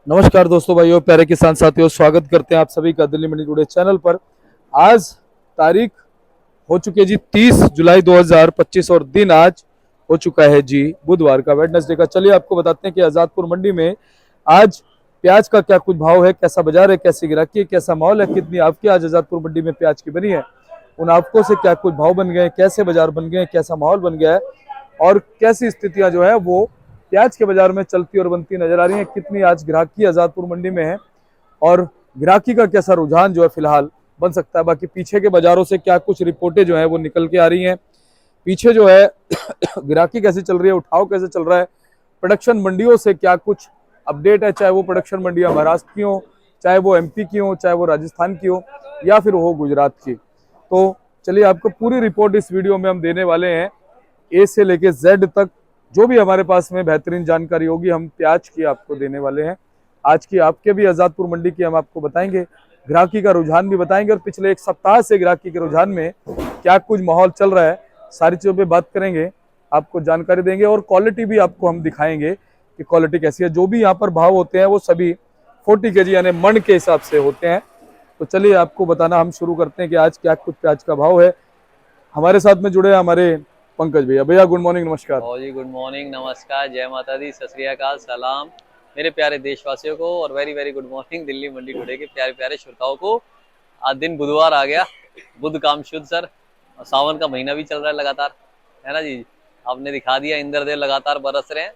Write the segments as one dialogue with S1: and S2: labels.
S1: नमस्कार दोस्तों, भाइयों, प्यारे किसान साथियों, स्वागत करते हैं आप सभी का दिल्ली मंडी टुडे चैनल पर। आज तारीख हो चुकी है जी 30 जुलाई 2025 और दिन आज हो चुका है जी बुधवार का, वेडनेसडे का। चलिए आपको बताते हैं कि आजादपुर मंडी में आज प्याज का क्या कुछ भाव है, कैसा बाजार है, कैसी गिराकी है, कैसा माहौल है, कितनी आपकी आज आजादपुर मंडी में प्याज की बनी है, उन आपको से क्या कुछ भाव बन गए, कैसे बाजार बन गए, कैसा माहौल बन गया है और कैसी स्थितियां जो है वो प्याज के बाजार में चलती और बनती नजर आ रही है। कितनी आज ग्राहकी आजादपुर मंडी में है और ग्राहकी का कैसा रुझान जो है फिलहाल बन सकता है। बाकी पीछे के बाजारों से क्या कुछ रिपोर्टें जो है वो निकल के आ रही हैं, पीछे जो है ग्राहकी कैसी चल रही है, उठाव कैसे चल रहा है, प्रोडक्शन मंडियों से क्या कुछ अपडेट है, चाहे वो प्रोडक्शन मंडियां महाराष्ट्र की हो, चाहे वो एमपी की हो, चाहे वो राजस्थान की हो या फिर वो गुजरात की। तो चलिए आपको पूरी रिपोर्ट इस वीडियो में हम देने वाले हैं, ए से लेके जेड तक जो भी हमारे पास में बेहतरीन जानकारी होगी हम प्याज की आपको देने वाले हैं। आज की आपके भी आजादपुर मंडी की हम आपको बताएंगे, ग्राहकी का रुझान भी बताएंगे और पिछले एक सप्ताह से ग्राहकी के रुझान में क्या कुछ माहौल चल रहा है, सारी चीजों पे बात करेंगे, आपको जानकारी देंगे और क्वालिटी भी आपको हम दिखाएंगे कि क्वालिटी कैसी है। जो भी यहाँ पर भाव होते हैं वो सभी 40 kg यानी मन के हिसाब से होते हैं। तो चलिए आपको बताना हम शुरू करते हैं कि आज क्या कुछ प्याज का भाव है। हमारे साथ में जुड़े हमारे पंकज भैया। भैया गुड मॉर्निंग, नमस्कार।
S2: जी गुड मॉर्निंग, नमस्कार, जय माता दी, सत श्री अकाल, सलाम मेरे प्यारे देशवासियों को और very very good morning Delhi Mandi today के प्यारे प्यारे श्रोताओं को। आज दिन बुधवार आ गया, बुध काम शुद्ध सर, और सावन का महीना भी चल रहा है लगातार, है ना जी। आपने दिखा दिया, इंद्रदेव लगातार बरस रहे हैं।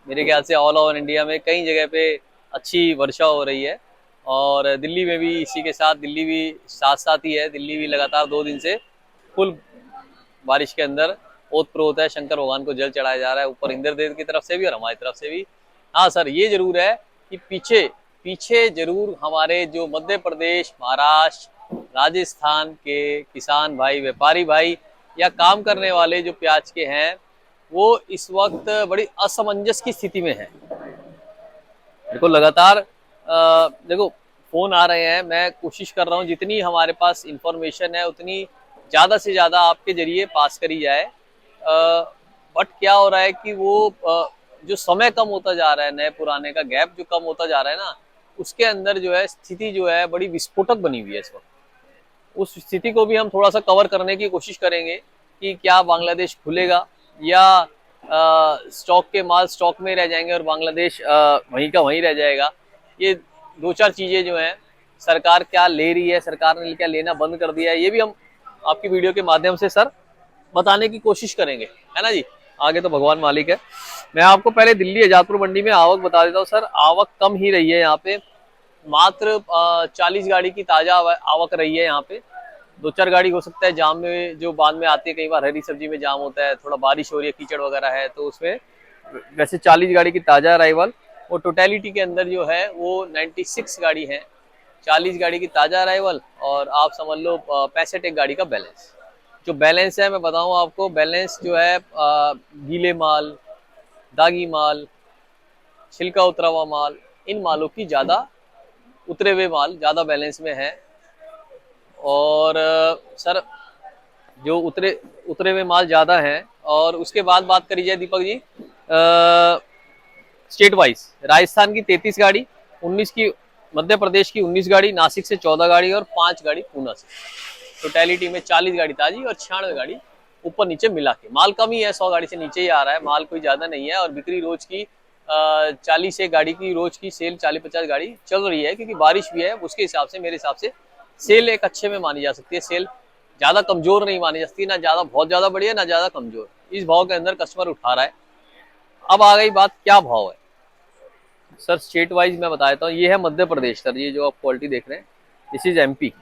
S2: मेरे ख्याल से ऑल ओवर इंडिया में कई जगह पे अच्छी वर्षा हो रही है और दिल्ली में भी इसी के साथ, दिल्ली भी साथ साथ ही है। दिल्ली भी लगातार 2 दिन से फुल बारिश के अंदर ओत प्रोत है, शंकर भगवान को जल चढ़ाया जा रहा है ऊपर इंद्रदेव की तरफ से भी और हमारी तरफ से भी। हाँ सर, ये जरूर है कि पीछे पीछे जरूर हमारे जो मध्य प्रदेश, महाराष्ट्र, राजस्थान के किसान भाई, व्यापारी भाई या काम करने वाले जो प्याज के हैं, वो इस वक्त बड़ी असमंजस की स्थिति में है। देखो लगातार देखो फोन आ रहे हैं, मैं कोशिश कर रहा हूँ जितनी हमारे पास इंफॉर्मेशन है उतनी ज्यादा से ज्यादा आपके जरिए पास करी जाए। बट क्या हो रहा है कि वो जो समय कम होता जा रहा है, नए पुराने का गैप जो कम होता जा रहा है ना, उसके अंदर जो है स्थिति जो है बड़ी विस्फोटक बनी हुई है इस वक्त। उस स्थिति को भी हम थोड़ा सा कवर करने की कोशिश करेंगे कि क्या बांग्लादेश खुलेगा या स्टॉक के माल स्टॉक में रह जाएंगे और बांग्लादेश वहीं का वहीं रह जाएगा। ये 2-4 चीजें जो हैं सरकार क्या ले रही है, सरकार ने क्या लेना बंद कर दिया है, ये भी हम आपकी वीडियो के माध्यम से सर बताने की कोशिश करेंगे, है ना जी। आगे तो भगवान मालिक है। मैं आपको पहले दिल्ली आजादपुर मंडी में आवक बता देता हूँ सर। आवक कम ही रही है यहाँ पे, मात्र 40 गाड़ी की ताजा आवक रही है यहाँ पे। 2-4 गाड़ी हो सकता है जाम में, जो बाद में आती है, कई बार हरी सब्जी में जाम होता है, थोड़ा बारिश हो रही है, कीचड़ वगैरह है, तो उसमें वैसे 40 गाड़ी की ताजा अराइवल और टोटलिटी के अंदर जो है वो 96 गाड़ी है। 40 गाड़ी की ताजा अराइवल और आप समझ लो 65 गाड़ी का बैलेंस। जो बैलेंस है मैं बताऊं आपको, बैलेंस जो है गीले माल, दागी माल, छिलका उतरा हुआ माल, इन मालों की ज्यादा, उतरे हुए माल ज्यादा बैलेंस में है। और सर जो उतरे हुए माल ज्यादा है। और उसके बाद बात करी जाए दीपक जी स्टेट वाइज, राजस्थान की 33 गाड़ी, 19 की मध्य प्रदेश की 19 गाड़ी, नासिक से 14 गाड़ी और 5 गाड़ी पूना से। टोटलिटी में 40 गाड़ी ताजी और 96 गाड़ी ऊपर नीचे मिला के। माल कम ही है, 100 गाड़ी से नीचे ही आ रहा है, माल कोई ज्यादा नहीं है। और बिक्री रोज की 40 एक गाड़ी की रोज की सेल 40-50 गाड़ी चल रही है, क्योंकि बारिश भी है। उसके हिसाब से मेरे हिसाब से सेल एक अच्छे में मानी जा सकती है। सेल ज्यादा कमजोर नहीं मानी जा सकती, ना ज्यादा बहुत ज्यादा बढ़िया, ना ज्यादा कमजोर। इस भाव के अंदर कस्टमर उठा रहा है। अब आ गई बात क्या भाव है सर। स्टेट वाइज मैं बता देता हूँ। ये है मध्य प्रदेश सर, ये जो आप क्वालिटी देख रहे हैं, दिस इज एमपी,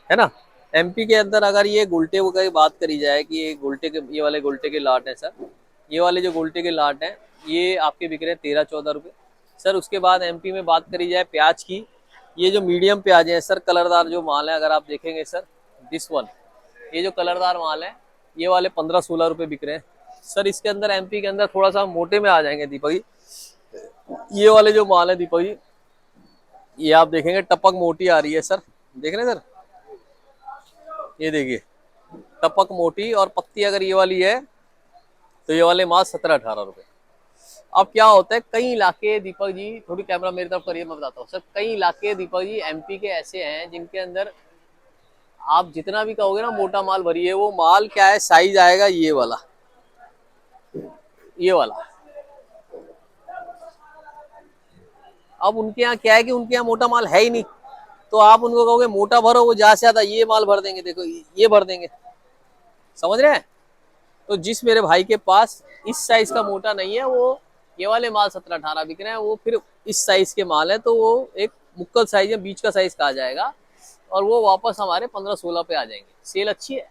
S2: है ना। एमपी के अंदर अगर ये गोल्टे की बात करी जाए कि ये गोल्टे के, ये वाले गोल्टे के लाट हैं सर, ये वाले जो गोल्टे के लाट हैं ये आपके बिक रहे हैं 13-14 रुपये सर। उसके बाद एमपी में बात करी जाए प्याज की, ये जो मीडियम प्याज है सर, कलरदार जो माल है, अगर आप देखेंगे सर दिस वन, ये जो कलरदार माल है ये वाले 15-16 रुपये बिक रहे हैं सर। इसके अंदर एमपी के अंदर थोड़ा सा मोटे में आ जाएंगे दीपक जी। ये वाले जो माल है दीपक जी, ये आप देखेंगे टपक मोटी आ रही है सर, देख रहे हैं सर, ये देखिए टपक मोटी। और पत्ती अगर ये वाली है तो ये वाले माल 17-18 रुपए। अब क्या होता है, कई इलाके दीपक जी, थोड़ी कैमरा मेरी तरफ करिए, मैं बताता हूँ सर, कई इलाके दीपक जी एमपी के ऐसे हैं जिनके अंदर आप जितना भी कहोगे ना मोटा माल भरिए, वो माल क्या है, साइज आएगा ये वाला, ये वाला। अब उनके यहाँ क्या है कि उनके यहाँ मोटा माल है ही नहीं, तो आप उनको कहोगे मोटा भरो, वो ज्यादा से ज्यादा ये माल भर देंगे, देखो ये भर देंगे, समझ रहे हैं। तो जिस मेरे भाई के पास इस साइज का मोटा नहीं है, वो ये वाले माल 17-18 बिक रहे हैं, वो फिर इस साइज के माल है, तो वो एक मुक्कल साइज है, बीच का साइज कहा जाएगा, और वो वापस हमारे 15-16 पे आ जाएंगे। सेल अच्छी है,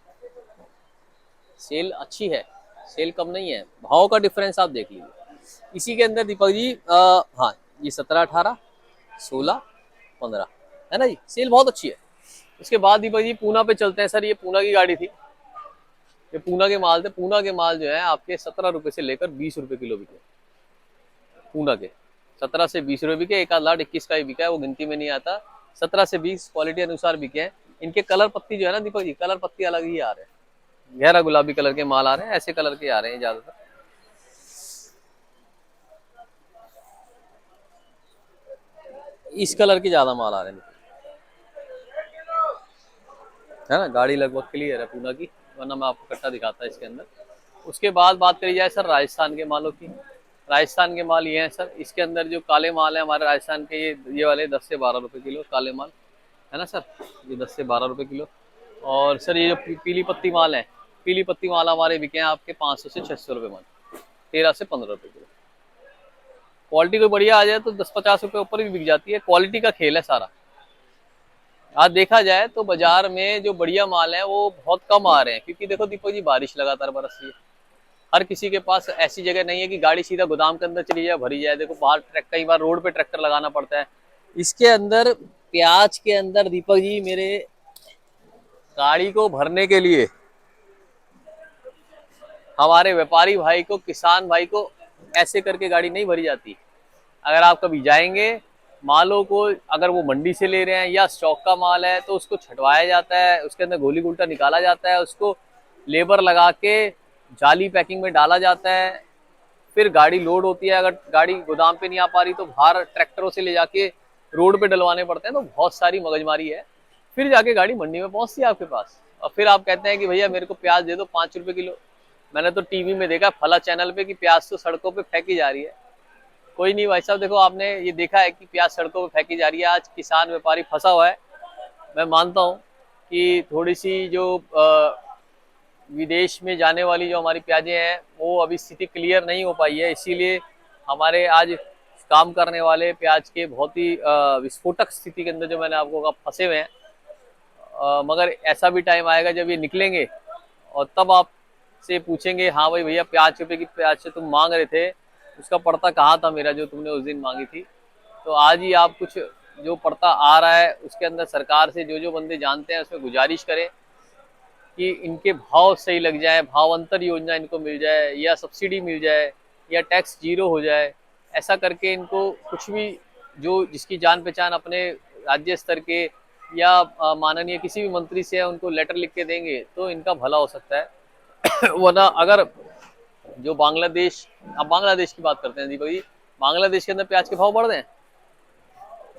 S2: सेल अच्छी है, सेल कम नहीं है। भाव का डिफरेंस आप देख लीजिए इसी के अंदर दीपक जी। हाँ, ये 17-18, 16-15 है ना जी, सेल बहुत अच्छी है। उसके बाद दीपक जी पूना पे चलते हैं सर। ये पूना की गाड़ी थी, ये पूना के माल थे। पूना के माल जो है आपके 17 रुपए से लेकर 20 रुपए किलो बिके। पूना के 17 से 20 रुपए बिके, एक आध लाट 21 का ही बिका है, वो गिनती में नहीं आता। 17 से 20 क्वालिटी अनुसार बिके हैं। इनके कलर पत्ती जो है ना दीपक जी, कलर पत्ती अलग ही आ रहे हैं, गहरा गुलाबी कलर के माल आ रहे हैं, ऐसे कलर के आ रहे हैं ज्यादातर। इस कलर के ज्यादा माल आ रहे हैं, है ना। गाड़ी लगभग क्लियर है पूना की, वरना मैं आपको कट्टा दिखाता है इसके अंदर। उसके बाद बात करी जाए सर राजस्थान के मालों की। राजस्थान के माल ये हैं सर। इसके अंदर जो काले माल है हमारे राजस्थान के, ये वाले 10 से 12 रुपए किलो काले माल, है ना सर। ये 10 से 12 रुपए किलो। और सर ये जो पीली पत्ती माल है, पीली पत्ती माल हमारे बिके हैं आपके 500 से 600 रुपए माल, 13 से 15 रुपए किलो। क्वालिटी कोई बढ़िया आ जाए तो 10-50 रुपए ऊपर भी बिक जाती है। क्वालिटी का खेल है सारा। आज देखा जाए तो बाजार में जो बढ़िया माल है वो बहुत कम आ रहे हैं, क्योंकि देखो दीपक जी बारिश लगातार बरस रही है। हर किसी के पास ऐसी जगह नहीं है कि गाड़ी सीधा गोदाम के अंदर चली जाए, भरी जाए। देखो बाहर कई बार रोड पे ट्रैक्टर लगाना पड़ता है। इसके अंदर प्याज के अंदर दीपक जी मेरे, गाड़ी को भरने के लिए हमारे व्यापारी भाई को, किसान भाई को ऐसे करके गाड़ी नहीं भरी जाती। अगर आप कभी जाएंगे, मालों को अगर वो मंडी से ले रहे हैं या स्टॉक का माल है, तो उसको छटवाया जाता है, उसके अंदर गोली गुल्टा निकाला जाता है, उसको लेबर लगा के जाली पैकिंग में डाला जाता है, फिर गाड़ी लोड होती है। अगर गाड़ी गोदाम पे नहीं आ पा रही तो बाहर ट्रैक्टरों से ले जाके रोड पे डलवाने पड़ते हैं। तो बहुत सारी मगजमारी है, फिर जाके गाड़ी मंडी में पहुंचती है आपके पास। और फिर आप कहते हैं कि भैया मेरे को प्याज दे दो 5 रुपए किलो। मैंने तो टीवी में देखा फला चैनल पे कि प्याज तो सड़कों पे फेंकी जा रही है। कोई नहीं भाई साहब, देखो आपने ये देखा है कि प्याज सड़कों पे फेंकी जा रही है। आज किसान व्यापारी फंसा हुआ है। मैं मानता हूँ कि थोड़ी सी जो विदेश में जाने वाली जो हमारी प्याजें हैं, वो अभी स्थिति क्लियर नहीं हो पाई है, इसीलिए हमारे आज काम करने वाले प्याज के बहुत ही विस्फोटक स्थिति के अंदर जो मैंने आपको कहा फंसे हुए हैं। मगर ऐसा भी टाइम आएगा जब ये निकलेंगे, और तब आप से पूछेंगे, हाँ भाई भैया 5 रुपए की प्याज से तुम मांग रहे थे, उसका पड़ता कहाँ था मेरा जो तुमने उस दिन मांगी थी। तो आज ही आप कुछ जो पड़ता आ रहा है उसके अंदर सरकार से जो जो बंदे जानते हैं उसमें गुजारिश करें कि इनके भाव सही लग जाए, भाव अंतर योजना इनको मिल जाए, या सब्सिडी मिल जाए, या टैक्स जीरो हो जाए। ऐसा करके इनको कुछ भी, जो जिसकी जान पहचान अपने राज्य स्तर के या माननीय किसी भी मंत्री से है, उनको लेटर लिख के देंगे तो इनका भला हो सकता है। वरना अगर जो बांग्लादेश, अब बांग्लादेश की बात करते हैं दीपक जी, बांग्लादेश के अंदर प्याज के भाव बढ़ रहे हैं।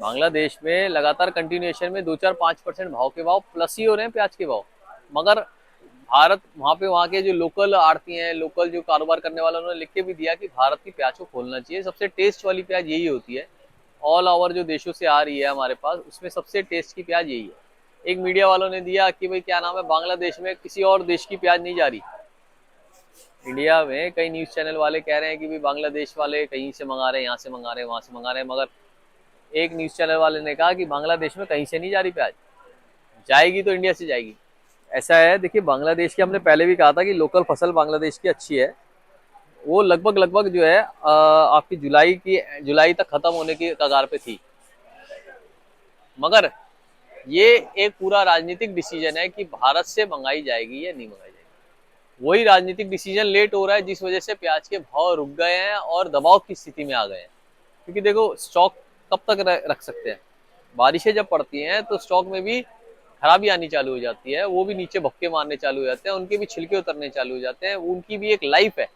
S2: बांग्लादेश में लगातार कंटिन्यूएशन में 2-4-5% भाव के भाव प्लस ही हो रहे हैं प्याज के भाव। मगर भारत, वहाँ पे वहाँ के जो लोकल आड़ती हैं, लोकल जो कारोबार करने वाले, उन्होंने लिख के भी दिया कि भारत की प्याज को खोलना चाहिए। सबसे टेस्ट वाली प्याज यही होती है। ऑल ओवर जो देशों से आ रही है हमारे पास, उसमें सबसे टेस्ट की प्याज यही है। एक मीडिया वालों ने दिया कि भाई क्या नाम है, बांग्लादेश में किसी और देश की प्याज नहीं जा रही। इंडिया में कई न्यूज चैनल वाले कह रहे हैं कि भाई बांग्लादेश वाले कहीं से मंगा रहे हैं, यहाँ से मंगा रहे हैं, वहां से मंगा रहे हैं। मगर एक न्यूज चैनल वाले ने कहा कि बांग्लादेश में कहीं से नहीं जा रही प्याज, जाएगी तो इंडिया से जाएगी। ऐसा है, देखिए बांग्लादेश की हमने पहले भी कहा था कि लोकल फसल बांग्लादेश की अच्छी है। वो लगभग जो है आपकी जुलाई तक खत्म होने की कगार पे थी। मगर ये एक पूरा राजनीतिक डिसीजन है कि भारत से मंगाई जाएगी या नहीं मंगाई जाएगी। वही राजनीतिक डिसीजन लेट हो रहा है, जिस वजह से प्याज के भाव रुक गए हैं और दबाव की स्थिति में आ गए हैं। क्योंकि देखो स्टॉक कब तक रख सकते हैं, बारिशें जब पड़ती हैं तो स्टॉक में भी खराबी आनी चालू हो जाती है, वो भी नीचे भक्के मारने चालू हो जाते हैं, उनके भी छिलके उतरने चालू हो जाते हैं, उनकी भी एक लाइफ है।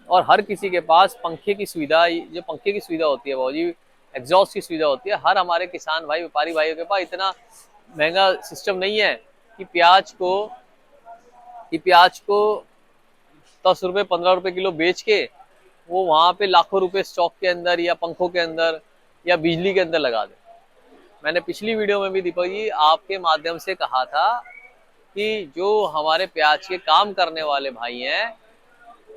S2: और हर किसी के पास पंखे की सुविधा, जो पंखे की सुविधा होती है बाबूजी, एग्जॉस्ट की सुविधा होती है, हर हमारे किसान भाई व्यापारी भाइयों के पास इतना महंगा सिस्टम नहीं है कि प्याज को 10 रुपए 15 रुपए किलो बेच के वो वहां पे लाखों रुपए स्टॉक के अंदर या पंखों के अंदर या बिजली के अंदर लगा दे। मैंने पिछली वीडियो में भी दीपक जी आपके माध्यम से कहा था कि जो हमारे प्याज के काम करने वाले भाई हैं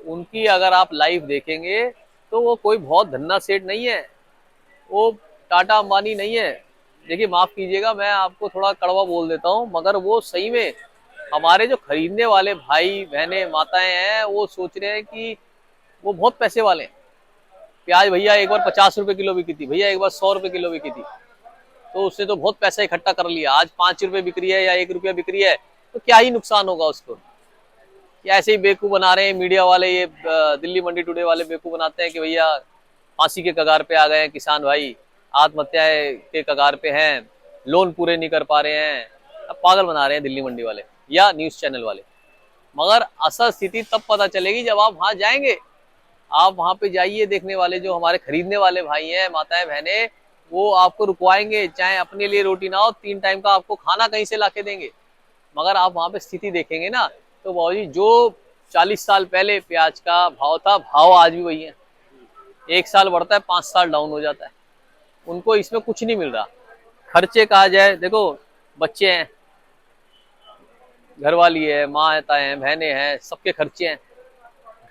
S2: उनकी अगर आप लाइव देखेंगे तो वो कोई बहुत धन्ना सेठ नहीं है, वो टाटा अंबानी नहीं है। देखिए माफ कीजिएगा, मैं आपको थोड़ा कड़वा बोल देता हूँ, मगर वो सही में हमारे जो खरीदने वाले भाई बहने माताएं हैं वो सोच रहे हैं कि वो बहुत पैसे वाले हैं। प्याज भैया एक बार 50 रुपए किलो बिकी थी, भैया एक बार 100 रुपए किलो बिकी थी, तो उसने तो बहुत पैसा इकट्ठा कर लिया। आज 5 रुपए बिक रही है या 1 रुपया बिक रही है तो क्या ही नुकसान होगा उसको। या ऐसे ही बेवकूफ बना रहे हैं मीडिया वाले, ये दिल्ली मंडी टुडे वाले बेवकूफ बनाते हैं कि भैया फांसी के कगार पे आ गए हैं किसान भाई, आत्महत्या के कगार पे हैं, लोन पूरे नहीं कर पा रहे हैं। अब पागल बना रहे हैं दिल्ली मंडी वाले या न्यूज चैनल वाले। मगर असल स्थिति तब पता चलेगी जब आप वहां जाएंगे। आप वहां पे जाइए, देखने वाले जो हमारे खरीदने वाले भाई हैं माताएं बहनें वो आपको रुकवाएंगे, चाहे अपने लिए रोटी ना हो 3 टाइम का आपको खाना कहीं से लाके देंगे। मगर आप वहां पे स्थिति देखेंगे ना तो बाबूजी जो 40 साल पहले प्याज का भाव था, भाव आज भी वही है। 1 साल बढ़ता है 5 साल डाउन हो जाता है, उनको इसमें कुछ नहीं मिल रहा। खर्चे कहा जाए, देखो बच्चे हैं, घरवाली है, माता है, बहनें हैं, सबके खर्चे हैं।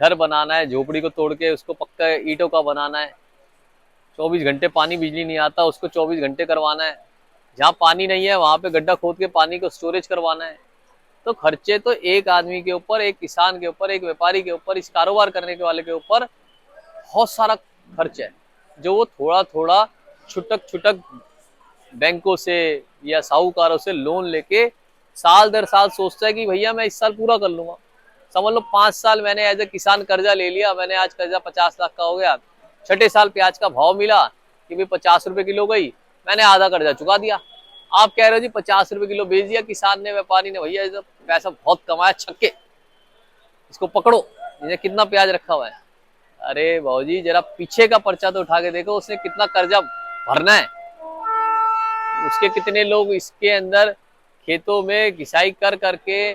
S2: घर बनाना है, झोपड़ी को तोड़ के उसको पक्का ईंटों का बनाना है। 24 घंटे पानी बिजली नहीं आता, उसको 24 घंटे करवाना है। जहाँ पानी नहीं है वहां पे गड्ढा खोद के पानी को स्टोरेज करवाना है। तो खर्चे तो एक आदमी के ऊपर, एक किसान के ऊपर, एक व्यापारी के ऊपर, इस कारोबार करने के वाले के ऊपर बहुत सारा खर्च है, जो वो थोड़ा थोड़ा छुटक छुटक बैंकों से या साहूकारों से लोन लेके साल दर साल सोचता है कि भैया मैं इस साल पूरा कर लूंगा। समझ लो 5 साल मैंने एज ए किसान कर्जा ले लिया, मैंने आज कर्जा 50 लाख का हो गया। छठे साल प्याज का भाव मिला कि भाई 50 रुपए किलो गई, मैंने आधा कर्जा चुका दिया। आप कह रहे हो जी 50 रुपए किलो बेच दिया किसान ने, व्यापारी ने, भैया तो पैसा बहुत कमाया छक्के, इसको पकड़ो, इन्हें कितना प्याज रखा हुआ है। अरे भाजी जरा पीछे का पर्चा तो उठा के देखो, उसने कितना कर्जा भरना है, उसके कितने लोग इसके अंदर खेतों में घिसाई कर करके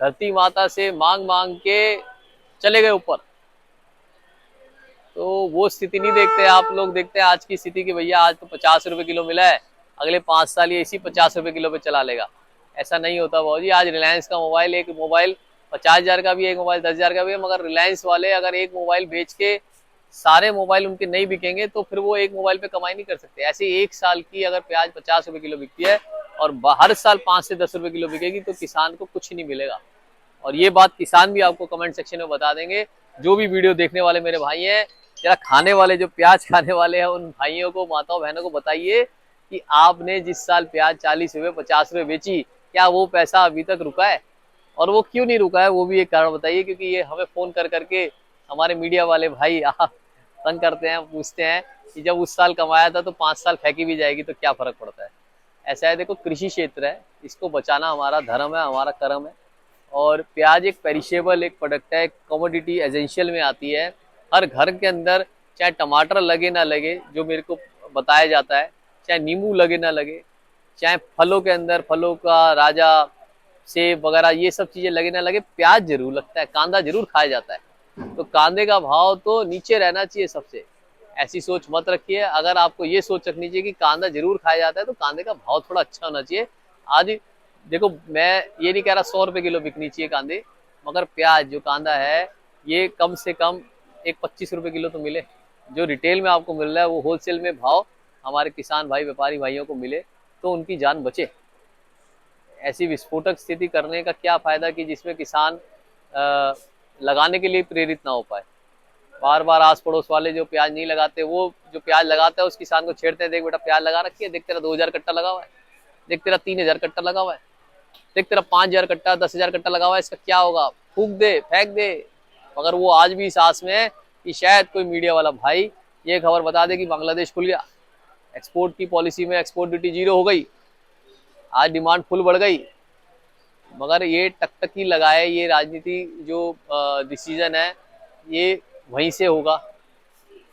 S2: धरती माता से मांग मांग के चले गए ऊपर। तो वो स्थिति नहीं देखते आप लोग, देखते हैं आज की स्थिति कि भैया आज तो 50 रुपए किलो मिला है, अगले 5 साल ये इसी 50 रुपए किलो पे चला लेगा। ऐसा नहीं होता भाजी। आज रिलायंस का मोबाइल, एक मोबाइल 50,000 का भी है, एक मोबाइल 10,000 का भी है, मगर रिलायंस वाले अगर एक मोबाइल बेच के सारे मोबाइल उनके नहीं बिकेंगे तो फिर वो एक मोबाइल पे कमाई नहीं कर सकते। ऐसे एक साल की अगर प्याज 50 रुपए किलो बिकती है और हर साल 5 से 10 रुपए किलो बिकेगी तो किसान को कुछ नहीं मिलेगा। और ये बात किसान भी आपको कमेंट सेक्शन में बता देंगे। जो भी वीडियो देखने वाले मेरे भाई हैं, जरा खाने वाले, जो प्याज खाने वाले हैं, उन भाइयों को, माताओं बहनों को बताइए कि आपने जिस साल प्याज 40 रुपए 50 रुपए बेची, क्या वो पैसा अभी तक रुका है? और वो क्यों नहीं रुका है वो भी एक कारण बताइए, क्योंकि ये हमें फोन कर करके हमारे मीडिया वाले भाई तंग करते हैं, पूछते हैं कि जब उस साल कमाया था तो 5 साल फेंकी भी जाएगी तो क्या फर्क पड़ता है। ऐसा है, देखो कृषि क्षेत्र है, इसको बचाना हमारा धर्म है, हमारा कर्म है। और प्याज एक पेरिशेबल एक प्रोडक्ट है, कमोडिटी एसेंशियल में आती है। हर घर के अंदर चाहे टमाटर लगे ना लगे, जो मेरे को बताया जाता है, चाहे नींबू लगे ना लगे, चाहे फलों के अंदर फलों का राजा, सेब वगैरह ये सब चीजें लगे ना लगे, प्याज जरूर लगता है, कांदा जरूर खाया जाता है। तो कांदे का भाव तो नीचे रहना चाहिए सबसे। ऐसी सोच मत रखिए। अगर आपको ये सोच रखनी चाहिए कि कांदा जरूर खाया जाता है तो कांदे का भाव थोड़ा अच्छा होना चाहिए। आज देखो मैं ये नहीं कह रहा 100 रुपए किलो बिकनी चाहिए कांदे, मगर प्याज जो कांदा है ये कम से कम एक 25 रुपए किलो तो मिले। जो रिटेल में आपको मिल रहा है वो होलसेल में भाव हमारे किसान भाई व्यापारी भाइयों को मिले तो उनकी जान बचे। ऐसी विस्फोटक स्थिति करने का क्या फायदा कि जिसमें किसान लगाने के लिए प्रेरित ना हो पाए। बार बार आस पड़ोस वाले जो प्याज नहीं लगाते, वो जो प्याज लगाता है उस किसान को छेड़ते हैं, देख बेटा प्याज लगा रखी है, देख तेरा 2,000 कट्टा लगा हुआ है, देख तेरा 3,000 कट्टा लगा हुआ है, देख तेरा 5,000 कट्टा 10,000 कट्टा लगा हुआ है, इसका क्या होगा, फूक दे, फेंक दे। मगर वो आज भी इस आस में है कि शायद कोई मीडिया वाला भाई ये खबर बता दे कि बांग्लादेश खुल गया, एक्सपोर्ट की पॉलिसी में एक्सपोर्ट ड्यूटी 0 हो गई, आज डिमांड फुल बढ़ गई। मगर ये टकटकी लगाए, ये राजनीति जो डिसीजन है ये वहीं से होगा।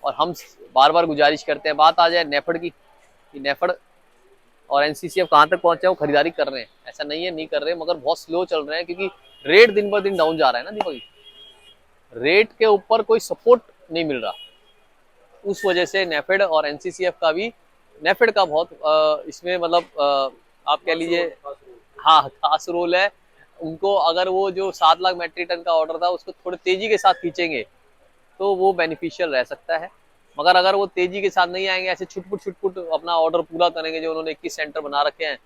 S2: और हम बार बार गुजारिश करते हैं, बात आ जाए नेफेड की, कि नेफेड और एनसीसीएफ कहाँ तक पहुंचे, वो खरीदारी कर रहे हैं, ऐसा नहीं है नहीं कर रहे, मगर बहुत स्लो चल रहे हैं, क्योंकि रेट दिन ब दिन डाउन जा रहा है ना दीपक जी, रेट के ऊपर कोई सपोर्ट नहीं मिल रहा। उस वजह से नेफेड और एनसीसीएफ का भी, नेफेड का बहुत इसमें मतलब आप कह लीजिए, हाँ खास रोल है। उनको अगर वो जो 7 लाख मेट्रिक टन का ऑर्डर था उसको थोड़ी तेजी के साथ खींचेंगे तो वो बेनिफिशियल रह सकता है। मगर अगर वो तेजी के साथ नहीं आएंगे, ऐसे छुटपुट अपना ऑर्डर पूरा करेंगे, जो उन्होंने 21 सेंटर बना रखे हैं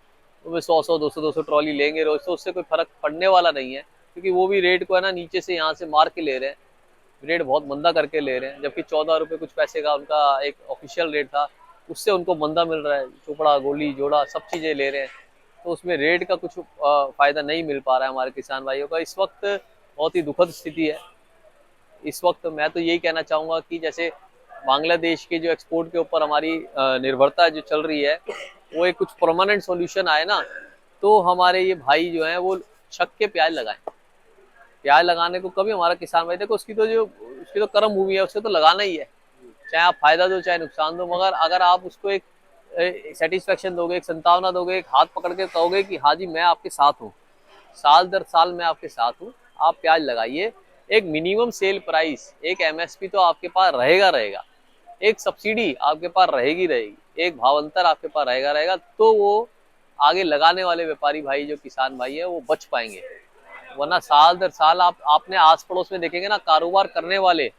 S2: उसमें 100 200 ट्रॉली लेंगे रोज, तो उससे कोई फर्क पड़ने वाला नहीं है, क्योंकि वो भी रेट को है ना नीचे से यहाँ से मार के ले रहे हैं, रेट बहुत मंदा करके ले रहे हैं, जबकि 14 रुपये कुछ पैसे का उनका एक ऑफिशियल रेट था, उससे उनको मंदा मिल रहा है, चोपड़ा गोली जोड़ा सब चीजें ले रहे हैं, तो उसमें रेट का कुछ फायदा नहीं मिल पा रहा है हमारे किसान भाइयों का। इस वक्त बहुत ही दुखद स्थिति है। इस वक्त मैं तो यही कहना चाहूंगा कि जैसे बांग्लादेश के जो एक्सपोर्ट के ऊपर हमारी निर्भरता जो चल रही है, वो एक कुछ परमानेंट सॉल्यूशन आए ना, तो हमारे ये भाई जो हैं वो छक के प्याज लगाएं। प्याज लगाने को कभी हमारा किसान भाई, देखो उसकी तो कर्म भूमि है, उससे तो लगाना ही है, चाहे आप फायदा दो चाहे नुकसान दो, मगर अगर आप उसको एक सेटिस्फेक्शन दोगे, एक संतावना दोगे, एक हाथ पकड़ के कहोगे कि हाँ जी मैं आपके साथ हूँ, साल दर साल मैं आपके साथ हूँ, आप प्याज लगाइए। एक मिनिमम सेल प्राइस, एक एमएसपी तो आपके पास रहेगा रहेगा, एक सब्सिडी आपके पास रहेगी रहेगी, एक भाव अंतर आपके पास रहेगा रहेगा, तो वो आगे लगाने वाले व्यापारी भाई जो किसान भाई है वो बच पाएंगे। वरना साल दर साल आपने आस पड़ोस में देखेंगे ना, कारोबार करने वाले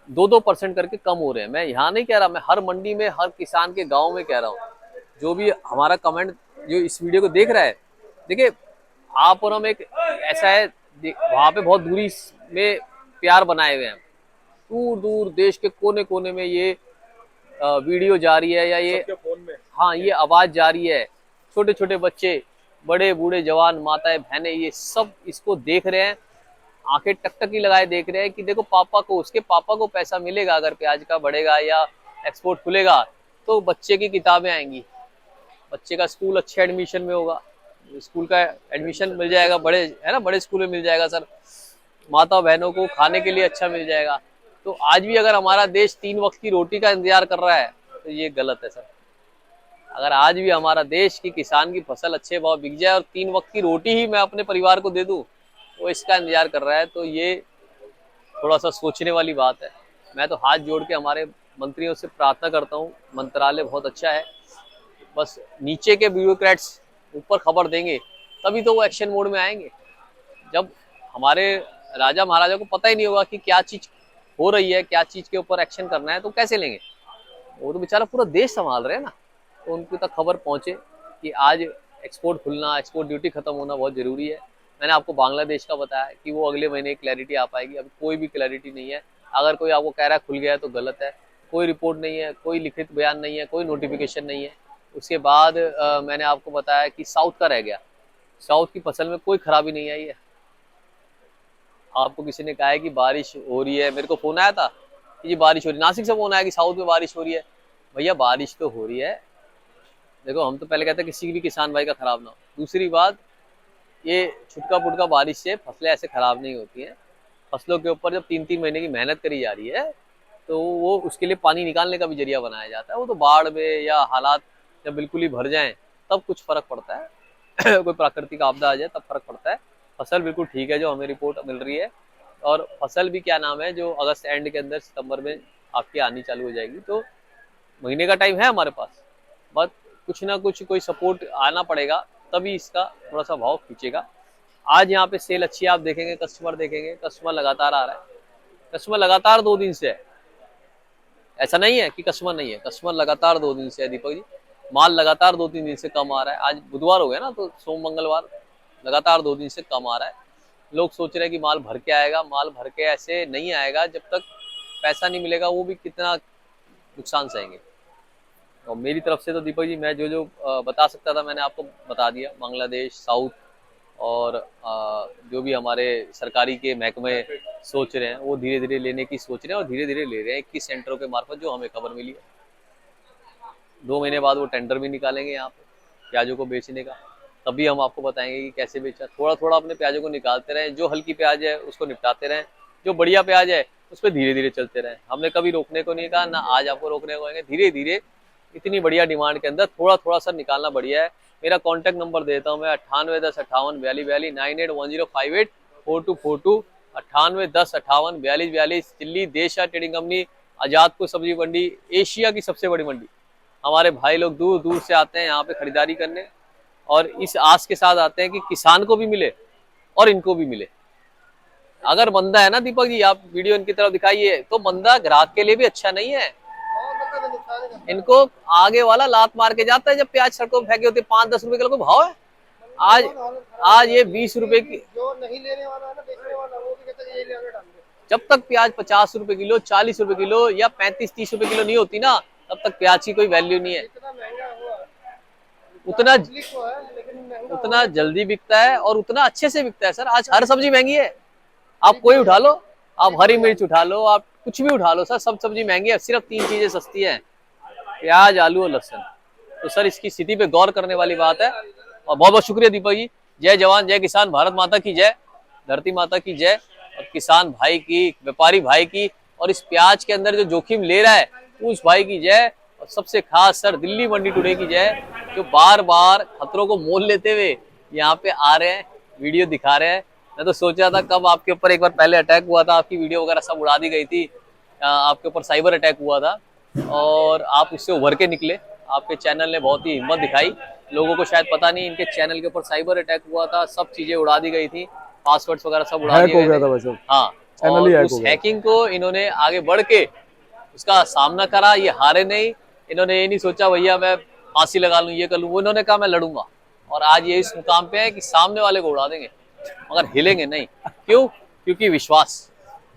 S2: 2-2% करके कम हो रहे हैं। मैं यहाँ नहीं कह रहा, मैं हर मंडी में हर किसान के गांव में कह रहा हूँ। जो भी हमारा कमेंट जो इस वीडियो को देख रहा है, देखिए आप और हम एक ऐसा है, वहां पे बहुत दूरी में प्यार बनाए हुए हैं, दूर दूर देश के कोने कोने में ये वीडियो जा रही है, या ये फोन में, हाँ ये आवाज जा रही है, छोटे छोटे बच्चे, बड़े बूढ़े जवान, माताएं बहनें, ये सब इसको देख रहे हैं, आंखें टकटकी लगाए देख रहे हैं कि देखो पापा को, उसके पापा को पैसा मिलेगा, अगर प्याज का बढ़ेगा या एक्सपोर्ट खुलेगा तो बच्चे की किताबें आएंगी, बच्चे का स्कूल अच्छे एडमिशन में होगा, स्कूल का एडमिशन मिल जाएगा, बड़े है ना, बड़े स्कूल में मिल जाएगा सर, माता बहनों को खाने के लिए अच्छा मिल जाएगा। तो आज भी अगर हमारा देश 3 वक्त की रोटी का इंतजार कर रहा है तो ये गलत है सर। अगर आज भी हमारा देश की किसान की फसल अच्छे भाव बिक जाए और 3 वक्त की रोटी ही मैं अपने परिवार को दे दूं, वो इसका इंतजार कर रहा है, तो ये थोड़ा सा सोचने वाली बात है। मैं तो हाथ जोड़ के हमारे मंत्रियों से प्रार्थना करता हूँ, मंत्रालय बहुत अच्छा है, बस नीचे के ब्यूरोक्रेट्स ऊपर खबर देंगे तभी तो वो एक्शन मोड में आएंगे। जब हमारे राजा महाराजा को पता ही नहीं होगा कि क्या चीज हो रही है, क्या चीज के ऊपर एक्शन करना है, तो कैसे लेंगे? वो तो बेचारा पूरा देश संभाल रहे हैं ना, तो उनकी तक खबर पहुंचे कि आज एक्सपोर्ट खुलना, एक्सपोर्ट ड्यूटी खत्म होना बहुत जरूरी है। मैंने आपको बांग्लादेश का बताया कि वो अगले महीने क्लैरिटी आ पाएगी, अभी कोई भी क्लैरिटी नहीं है। अगर कोई आपको कह रहा है खुल गया है तो गलत है, कोई रिपोर्ट नहीं है, कोई लिखित बयान नहीं है, कोई नोटिफिकेशन नहीं है। उसके बाद मैंने आपको बताया कि साउथ का रह गया, साउथ की फसल में कोई खराबी नहीं आई है। आपको किसी ने कहा है कि बारिश हो रही है, मेरे को फोन आया था कि जी बारिश हो रही है, नासिक से फोन आया कि साउथ में बारिश हो रही है। भैया बारिश तो हो रही है, देखो हम तो पहले कहते हैं किसी भी किसान भाई का खराब ना हो। दूसरी बात, ये छुटका पुटका बारिश से फसलें ऐसे खराब नहीं होती हैं। फसलों के ऊपर जब 3-3 महीने की मेहनत करी जा रही है तो वो उसके लिए पानी निकालने का भी जरिया बनाया जाता है। वो तो बाढ़ में या हालात जब बिल्कुल ही भर जाएं तब कुछ फर्क पड़ता है कोई प्राकृतिक आपदा आ जाए तब फर्क पड़ता है। फसल बिल्कुल ठीक है जो हमें रिपोर्ट मिल रही है, और फसल भी क्या नाम है जो अगस्त एंड के अंदर सितंबर में आपकी आनी चालू हो जाएगी। तो महीने का टाइम है हमारे पास, बस कुछ ना कुछ कोई सपोर्ट आना पड़ेगा, तभी इसका थोड़ा सा भाव खींचेगा। आज यहाँ पे सेल अच्छी है, आप देखेंगे, कस्टमर देखेंगे, कस्टमर लगातार आ रहा है, कस्टमर लगातार 2 दिन से है, ऐसा नहीं है कि कस्टमर नहीं है, कस्टमर लगातार 2 दिन से है दीपक जी। माल लगातार 2-3 दिन से कम आ रहा है, आज बुधवार हो गया ना, तो सोम मंगलवार लगातार 2 दिन से कम आ रहा है। लोग सोच रहे हैं कि माल भर के आएगा, माल भर के ऐसे नहीं आएगा, जब तक पैसा नहीं मिलेगा वो भी कितना नुकसान सहेंगे। और मेरी तरफ से तो दीपक जी मैं जो जो बता सकता था मैंने आपको बता दिया। बांग्लादेश, साउथ और जो भी हमारे सरकारी के महकमे सोच रहे हैं वो धीरे धीरे लेने की सोच रहे हैं, और धीरे धीरे ले रहे हैं 21 सेंटरों के मार्फत, जो हमें खबर मिली है। 2 महीने बाद वो टेंडर भी निकालेंगे यहाँ पे प्याजों को बेचने का, तभी हम आपको बताएंगे कि कैसे बेचा। थोड़ा थोड़ा अपने प्याजों को निकालते रहें, जो हल्की प्याज है उसको निपटाते रहें, जो बढ़िया प्याज है उस पर धीरे धीरे चलते रहे। हमने कभी रोकने को नहीं कहा, ना आज आपको रोकने को कहेंगे। धीरे धीरे इतनी बढ़िया डिमांड के अंदर थोड़ा थोड़ा सा निकालना बढ़िया है। मेरा कॉन्टैक्ट नंबर देता हूँ मैं 9810584242 98104242 9810584242। दिल्ली देशा ट्रेडिंग कंपनी, आजादपुर सब्जी मंडी, एशिया की सबसे बड़ी मंडी। हमारे भाई लोग दूर दूर से आते हैं यहाँ पे खरीदारी करने, और इस आस के साथ आते हैं कि किसान को भी मिले और इनको भी मिले। अगर मंदा है ना दीपक जी, आप वीडियो इनकी तरफ दिखाइए, तो मंदा ग्राहक के लिए भी अच्छा नहीं है। इनको आगे वाला लात मार के जाता है जब प्याज सड़कों में फेंके होते 5-10 रुपए किलो को भाव है। आज ये 20 रुपए की,
S3: जो नहीं लेने वाला है ना, बेचने वाला, वो भी कहता है ये लेके डाल दे।
S2: जब तक प्याज 50 रुपए किलो, 40 रुपए किलो या 35-30 रुपए किलो नहीं होती ना, तब तक प्याज की कोई वैल्यू नहीं है।
S3: इतना महंगा हुआ है,
S2: उतना
S3: पब्लिक को है, लेकिन महंगा
S2: उतना जल्दी बिकता है और उतना अच्छे से बिकता है सर। आज हर सब्जी महंगी है, आप कोई उठा लो, आप हरी मिर्च उठा लो, आप कुछ भी उठा लो सर, सब सब्जी महंगी है। सिर्फ 3 चीजें सस्ती हैं, प्याज, आलू और लहसुन। तो सर इसकी स्थिति पे गौर करने वाली बात है। और बहुत बहुत शुक्रिया दीपक जी। जय जवान जय किसान, भारत माता की जय, धरती माता की जय, और किसान भाई की, व्यापारी भाई की, और इस प्याज के अंदर जो जोखिम ले रहा है उस भाई की जय। और सबसे खास सर दिल्ली मंडी टुडे की जय, जो बार बार खतरों को मोल लेते हुए यहाँ पे आ रहे हैं, वीडियो दिखा रहे हैं। मैं तो सोच रहा था कब आपके ऊपर एक बार पहले अटैक हुआ था, आपकी वीडियो वगैरह सब उड़ा दी गई थी, आपके ऊपर साइबर अटैक हुआ था और आप उससे उभर के निकले। आपके चैनल ने बहुत ही हिम्मत दिखाई। लोगों को शायद पता नहीं, इनके चैनल के ऊपर साइबर अटैक हुआ था, सब चीजें उड़ा दी गई थी, पासवर्ड्स वगैरह सब उड़ा दिए गए थे। हाँ,
S1: चैनल ही
S2: और
S1: हैक
S2: उस
S1: हो गया।
S2: हैकिंग को इन्होंने आगे बढ़ के उसका सामना करा। ये हारे नहीं, इन्होंने ये नहीं सोचा भैया मैं फांसी लगा लूं, ये कर लूं, वो इन्होंने कहा मैं लड़ूंगा। और आज ये इस मुकाम पे है कि सामने वाले को उड़ा देंगे मगर हिलेंगे नहीं। क्यों? क्योंकि विश्वास,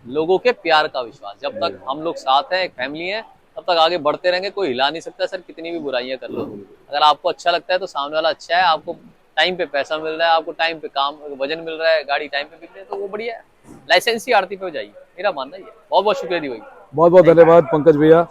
S2: लोगों के प्यार का विश्वास। जब तक हम लोग साथ हैं, एक फैमिली है, तब तक आगे बढ़ते रहेंगे। कोई हिला नहीं सकता सर, कितनी भी बुराइयां कर लो। अगर आपको अच्छा लगता है तो सामने वाला अच्छा है, आपको टाइम पे पैसा मिल रहा है, आपको टाइम पे काम वजन मिल रहा है, गाड़ी टाइम पे बिक रही है, तो वो बढ़िया है। लाइसेंसी आड़ती पे जाइए, मेरा मानना ही है। बहुत बहुत शुक्रिया दी भाई।
S1: बहुत बहुत धन्यवाद पंकज भैया।